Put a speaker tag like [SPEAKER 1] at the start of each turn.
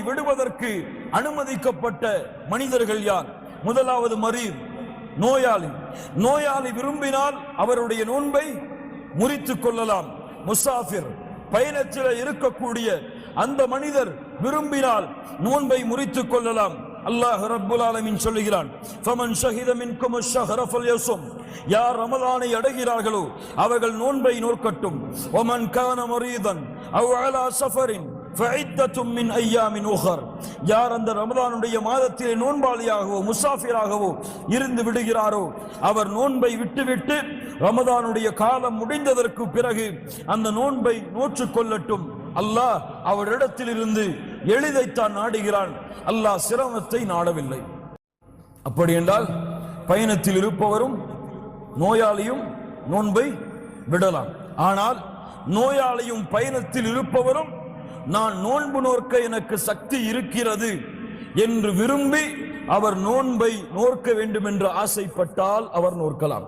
[SPEAKER 1] விடுவதற்கு அனுமதிக்கப்பட்ட மனிதர்கள் யார்? முதலாவது மரீர், நோயாளி. நோயாளி விரும்பினால் அவருடைய நோன்பை முறித்துக் கொள்ளலாம். முசாஃபிர், பயணத்தில் இருக்கக்கூடிய அந்த மனிதர் விரும்பினால் நோன்பை முறித்துக் கொள்ளலாம். அல்லாஹ் ரப்புல் ஆலமீன் சொல்லுகிறான், ஃபமன் ஷஹித மின்கும் அஷ்-ஷஹ்ர ஃபல்யஸும், யார் ரமலானை அடைகிறார்களோ அவர்கள் நோன்பை நோக்கட்டும். வமன் கான மரீதன் அவ் அலா ஸஃபரின் ஃபஇத்தத்தும் மின் அய்யாமின் உஹர், யார் அந்த ரமலானுடைய மாதத்திலே நோன்பாளியாகவோ முசாஃபிராகவோ இருந்து விடுகிறாரோ அவர் நோன்பை விட்டுவிட்டு ரமலானுடைய காலம் முடிந்ததற்கு பிறகு அந்த நோன்பை நோற்றுக் கொள்ளட்டும். அல்லாஹ் அவரிடத்திலிருந்து எளிதைத்தான் நாடுகிறான், அல்லாஹ் சிரமத்தை நாடவில்லை. அப்படி என்றால் பயணத்தில் இருப்பவரும் நோயாளியும் நோன்பை விடலாம். ஆனால் நோயாளியும் பயணத்தில் இருப்பவரும் நான் நோன்பு நோக்க எனக்கு சக்தி இருக்கிறது என்று விரும்பி அவர் நோன்பை நோக்க வேண்டும் என்று ஆசைப்பட்டால் அவர் நோக்கலாம்.